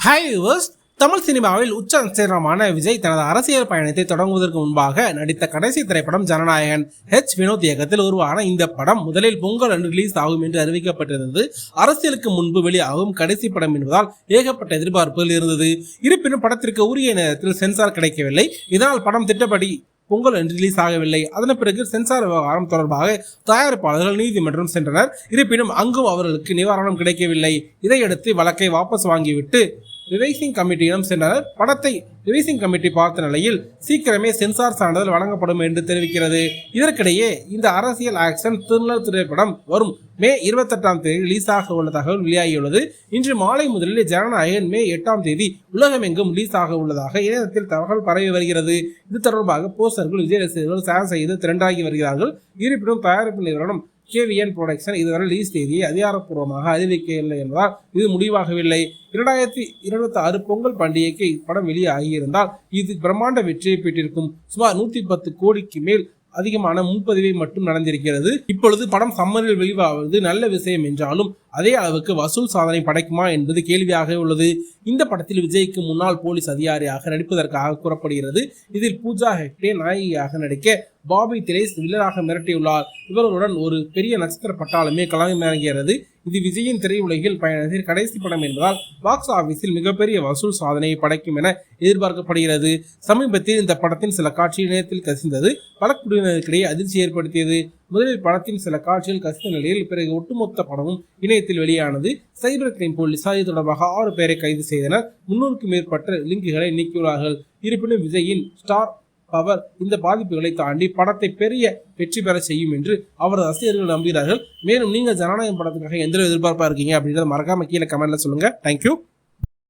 Hi viewers, Tamil சினிமாவில் உச்ச நட்சத்திரமான விஜய் தனது அரசியல் பயணத்தை தொடங்குவதற்கு முன்பாக நடித்த கடைசி திரைப்படம் ஜனநாயகன். வினோத் இயக்கத்தில் உருவான இந்த படம் முதலில் பொங்கல் அன்று ரிலீஸ் ஆகும் என்று அறிவிக்கப்பட்டிருந்தது. அரசியலுக்கு முன்பு வெளியாகும் கடைசி படம் என்பதால் ஏகப்பட்ட எதிர்பார்ப்புகள் இருந்தது. இருப்பினும் படத்திற்கு உரிய நேரத்தில் சென்சார் கிடைக்கவில்லை. இதனால் படம் திட்டப்படி பொங்கல் அன்று ரிலீஸ் ஆகவில்லை. அதன் பிறகு சென்சார் விவகாரம் தொடர்பாக தயாரிப்பாளர்கள் நீதிமன்றம் சென்றனர். இருப்பினும் அங்கும் அவர்களுக்கு நிவாரணம் கிடைக்கவில்லை. இதையடுத்து வழக்கை வாபஸ் வாங்கிவிட்டு ரிவைசிங் கமிட்டியிடம் சென்றனர். படத்தை ரிவைசிங் கமிட்டி பார்த்த நிலையில் சீக்கிரமே சென்சார் சான்றிதழ் வழங்கப்படும் என்று தெரிவிக்கிறது. இதற்கிடையே இந்த அரசியல் ஆக்ஷன் த்ரில்லர் திரைப்படம் வரும் மே 28ஆம் தேதி ரிலீஸ் ஆக உள்ள தகவல் வெளியாகியுள்ளது. இன்று மாலை முதலில் ஜனநாயகன் மே 8ஆம் தேதி உலகமெங்கும் ரிலீஸ் ஆக உள்ளதாக இணையத்தில் தகவல் பரவி வருகிறது. இது தொடர்பாக போஸ்டர்கள் விஜய் ரசிகர்கள் ஷேர் செய்து ட்ரெண்டாகி வருகிறார்கள். இருப்பினும் தயாரிப்பு நிறுவனம் KVN புரொடக்ஷன் இதுவரை ரிலீஸ் தேதியை அதிகாரப்பூர்வமாக அறிவிக்கவில்லை என்பதால் இது முடிவாகவில்லை. 2026 பொங்கல் பண்டிகைக்கு இப்படம் வெளியாகியிருந்தால் இது பிரம்மாண்ட வெற்றியை பெற்றிருக்கும். சுமார் 110 கோடிக்கு மேல் அதிகமான முன்பதிவை மட்டும் நடந்திருக்கிறது. இப்பொழுது படம் சம்மரில் வெளியாவது நல்ல விஷயம் என்றாலும் அதே அளவுக்கு வசூல் சாதனை படைக்குமா என்பது கேள்வியாக உள்ளது. இந்த படத்தில் விஜய்க்கு முன்னாள் போலீஸ் அதிகாரியாக நடிப்பதற்காக கூறப்படுகிறது. இதில் பூஜா ஹெக்டே நாயகியாக நடிக்க பாபி திரேஸ் வில்லராக மிரட்டியுள்ளார். இவர்களுடன் ஒரு பெரிய நட்சத்திர பட்டாளமே களமிறங்குகிறது. இது விஜயின் திரையுலகில் பயணத்தில் கடைசி படம் என்பதால் பாக்ஸ் ஆபீஸில் மிகப்பெரிய வசூல் சாதனையை படைக்கும் என எதிர்பார்க்கப்படுகிறது. சமீபத்தில் இந்த படத்தின் சில காட்சி இணையத்தில் கசிந்தது பழக்குடியினருக்கிடையே அதிர்ச்சி ஏற்படுத்தியது. முதலில் படத்தின் சில காட்சிகள் கசிந்த நிலையில் பிறகு ஒட்டுமொத்த படமும் இணையத்தில் வெளியானது. சைபர் கிரைம் போலீசார் இது தொடர்பாக 6 பேரை கைது செய்தனர். 300க்கும் மேற்பட்ட லிங்குகளை நீக்கியுள்ளார்கள். இருப்பினும் விஜயின் ஸ்டார் பவர் இந்த பாதிப்புகளை தாண்டி படத்தை பெரிய வெற்றி பெற செய்யும் என்று அவரது ரசிகர்கள் நம்புகிறார்கள். மேலும் நீங்கள் ஜனநாயகம் படத்துக்காக எந்த எதிர்பார்ப்பா இருக்கீங்க அப்படின்றத மறக்காம கீழே கமெண்ட்ல சொல்லுங்க. தேங்க்யூ.